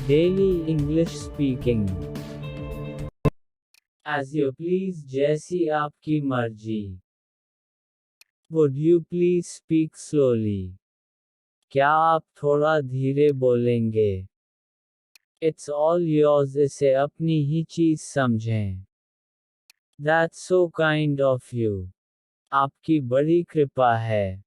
Daily English Speaking. As you please जैसी आपकी मर्जी. Would you please speak slowly? क्या आप थोड़ा धीरे बोलेंगे? It's all yours इसे अपनी ही चीज समझें. That's so kind of you. आपकी बड़ी कृपा है.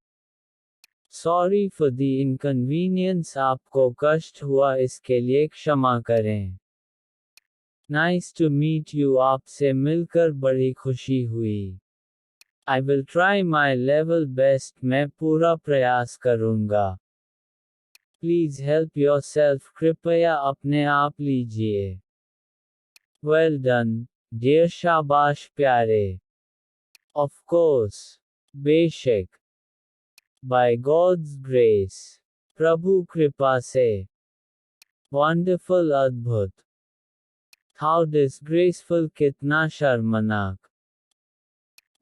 Sorry for the inconvenience आपको कष्ट हुआ इसके लिए क्षमा करें. Nice to meet you आपसे मिलकर बड़ी खुशी हुई. I will try my level best मैं पूरा प्रयास करूंगा. Please help yourself कृपया अपने आप लीजिए. Well done, dear शाबाश प्यारे. Of course. बेशक. By God's grace. प्रभु कृपा से. Wonderful अद्भुत. How disgraceful कितना शर्मनाक.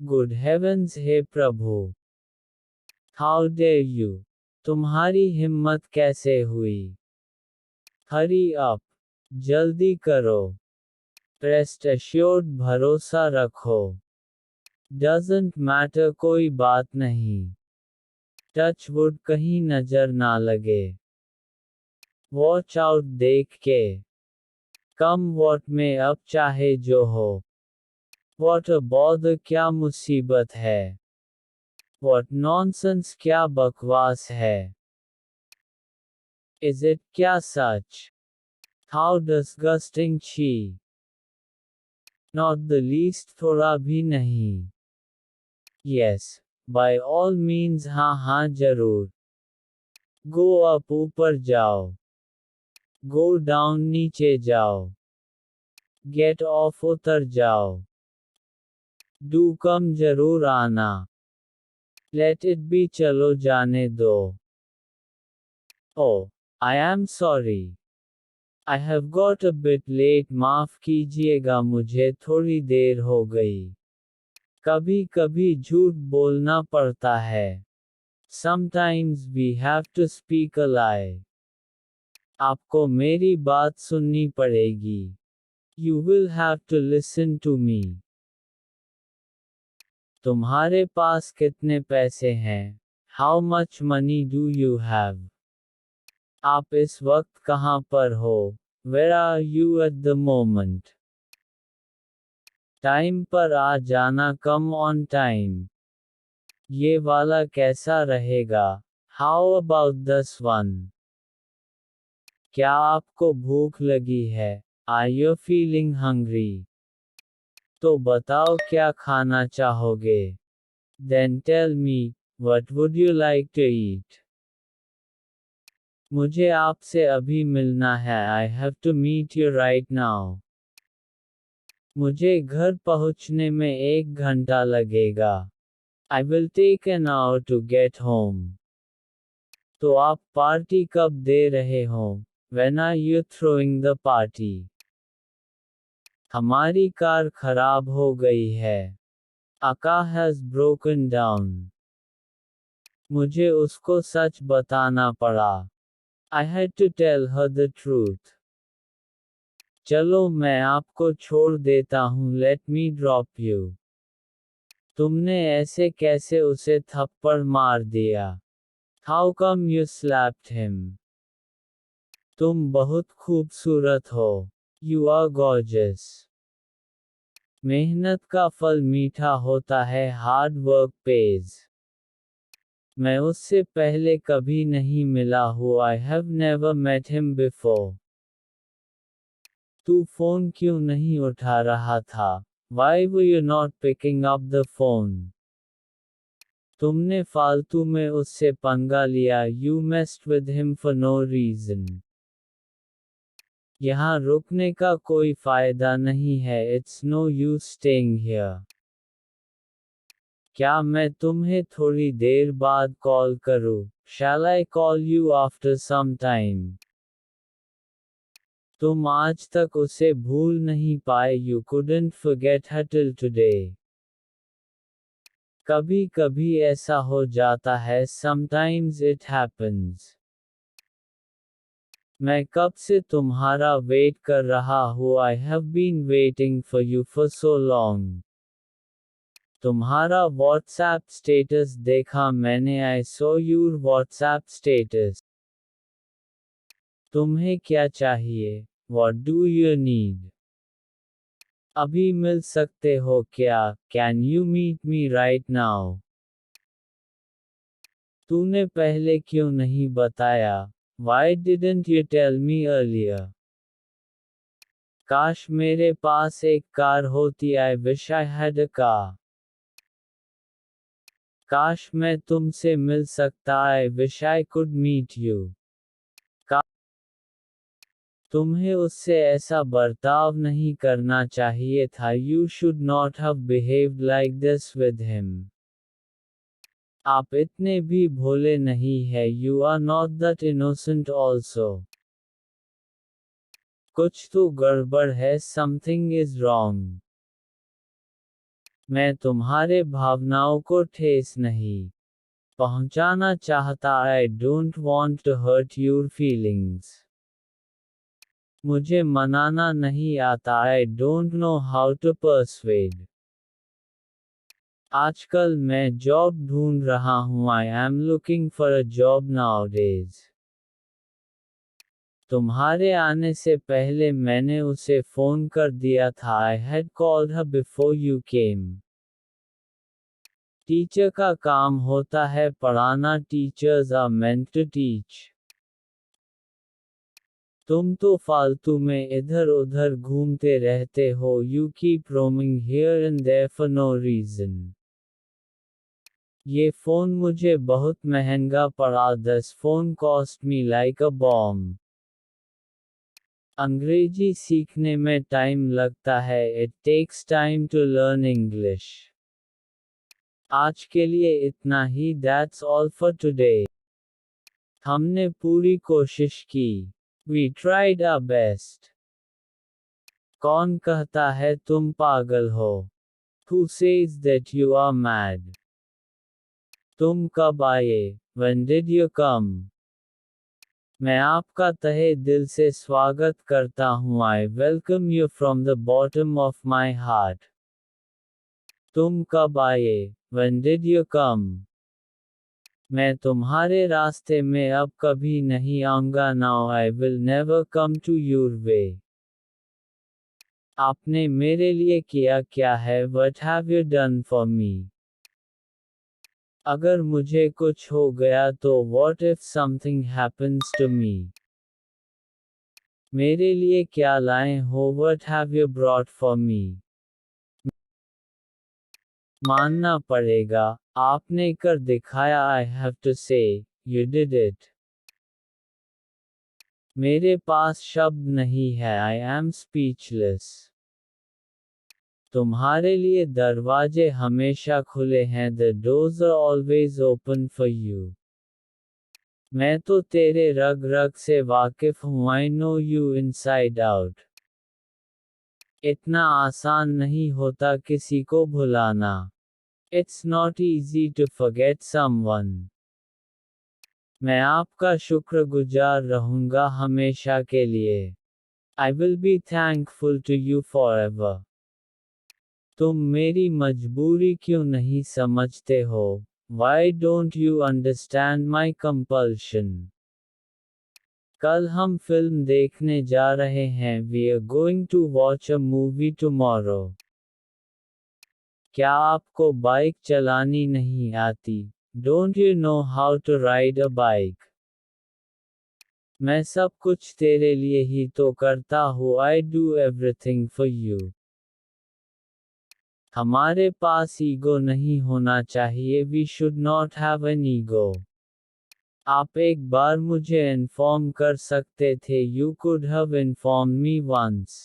Good heavens hey Prabhu. How dare you. तुम्हारी हिम्मत कैसे हुई. Hurry up. जल्दी करो. Rest assured भरोसा रखो. Doesn't matter कोई बात नहीं. Touch wood कहीं नजर ना लगे. Watch out देख के. Come what में अब चाहे जो हो. What a bother क्या मुसीबत है. What nonsense क्या बकवास है. Is it क्या सच. How disgusting छी. Not the least थोड़ा भी नहीं. Yes, by all means हाँ हाँ जरूर. Go up ऊपर जाओ. Go down नीचे जाओ. Get off उतर जाओ. Do come जरूर आना. Let it be चलो जाने दो. Oh, I am sorry. I have got a bit late माफ कीजिएगा मुझे थोड़ी देर हो गई. कभी कभी झूठ बोलना पड़ता है. Sometimes we have to speak a lie. आपको मेरी बात सुननी पड़ेगी. You will have to listen to me. तुम्हारे पास कितने पैसे हैं? How much money do you have? आप इस वक्त कहाँ पर हो? Where are you at the moment? Time पर आ जाना come on time. ये वाला कैसा रहेगा? How about this one? क्या आपको भूख लगी है? Are you feeling hungry? तो बताओ क्या खाना चाहोगे? Then tell me, what would you like to eat? मुझे आपसे अभी मिलना है. I have to meet you right now. मुझे घर पहुंचने में 1 घंटा लगेगा. I will take an hour to get home. तो आप पार्टी कब दे रहे हो? When are you throwing the party? हमारी कार खराब हो गई है. A car has broken down. मुझे उसको सच बताना पड़ा. I had to tell her the truth. चलो मैं आपको छोड़ देता हूँ. Let me drop you. तुमने ऐसे कैसे उसे थप्पड़ मार दिया? How come you slapped him? तुम बहुत खूबसूरत हो. You are gorgeous. मेहनत का फल मीठा होता है. Hard work pays. मैं उससे पहले कभी नहीं मिला हूँ. I have never met him before. तू फोन क्यों नहीं उठा रहा था? Why were you not picking up the phone? तुमने फालतू में उससे पंगा लिया. You messed with him for no reason. यहाँ रुकने का कोई फायदा नहीं है. It's no use staying here. क्या मैं तुम्हें थोड़ी देर बाद कॉल करूँ? Shall I call you after some time? तुम आज तक उसे भूल नहीं पाए. You couldn't forget her till today. कभी कभी ऐसा हो जाता है. Sometimes it happens. मैं कब से तुम्हारा वेट कर रहा हूँ। I have been waiting for you for so long. तुम्हारा व्हाट्सएप स्टेटस देखा मैंने। I saw your WhatsApp status. तुम्हें क्या चाहिए? What do you need? अभी मिल सकते हो क्या? Can you meet me right now? तूने पहले क्यों नहीं बताया? Why didn't you tell me earlier? काश मेरे पास एक कार होती। I wish I had a car. काश मैं तुमसे मिल सकता। I wish I could meet you. तुम्हें उससे ऐसा बर्ताव नहीं करना चाहिए था। You should not have behaved like this with him. आप इतने भी भोले नहीं है। You are not that innocent also. कुछ तो गड़बड़ है। Something is wrong. मैं तुम्हारे भावनाओं को ठेस नहीं पहुंचाना चाहता। I don't want to hurt your feelings. मुझे मनाना नहीं आता। I don't know how to persuade. आजकल मैं जॉब ढूंढ रहा हूँ। I am looking for a job nowadays. तुम्हारे आने से पहले मैंने उसे फोन कर दिया था। I had called her before you came. Teacher का काम होता है पढ़ाना। Teachers are meant to teach. तुम तो फालतू में इधर उधर घूमते रहते हो। You keep roaming here and there for no reason. ये फ़ोन मुझे बहुत महंगा पड़ा। This phone cost me like a bomb. अंग्रेजी सीखने में टाइम लगता है। It takes time to learn English. आज के लिए इतना ही। That's all for today. हमने पूरी कोशिश की। We tried our best. कौन कहता है तुम पागल हो? Who says that you are mad? तुम कब आए? When did you come? मैं आपका तहे दिल से स्वागत करता हूँ। I welcome you from the bottom of my heart. तुम कब आए? When did you come? मैं तुम्हारे रास्ते में अब कभी नहीं आऊंगा। Now I will never come to your way. आपने मेरे लिए किया क्या है? What have you done for me? अगर मुझे कुछ हो गया तो what if something happens to me? मेरे लिए क्या लाए हो? What have you brought for me? मानना पड़ेगा, आपने कर दिखाया। I have to say, you did it. मेरे पास शब्द नहीं है। I am speechless. तुम्हारे लिए दरवाजे हमेशा खुले हैं। The doors are always open for you. मैं तो तेरे रग रग से वाकिफ हूँ। I know you inside out. इतना आसान नहीं होता किसी को भुलाना। It's not easy to forget someone. मैं आपका शुक्रगुजार रहूंगा हमेशा के लिए। I will be thankful to you forever. तुम मेरी मजबूरी क्यों नहीं समझते हो? Why don't you understand my compulsion? कल हम फिल्म देखने जा रहे हैं। We are going to watch a movie tomorrow. क्या आपको बाइक चलानी नहीं आती? Don't you know how to ride a bike? मैं सब कुछ तेरे लिए ही तो करता हूँ। I do everything for you. हमारे पास ईगो नहीं होना चाहिए। We should not have an ego. आप एक बार मुझे इन्फॉर्म कर सकते थे। You could have informed me once.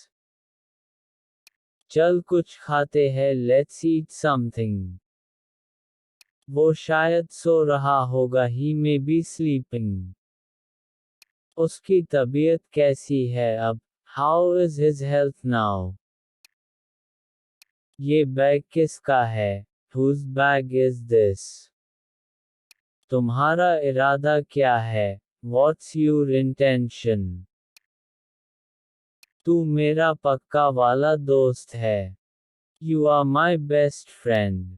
चल कुछ खाते हैं। Let's eat something. वो शायद सो रहा होगा। He may be sleeping. उसकी तबीयत कैसी है अब? How is his health now? ये बैग किसका है? Whose bag is this? तुम्हारा इरादा क्या है? What's your intention? तू मेरा पक्का वाला दोस्त है। You are my best friend.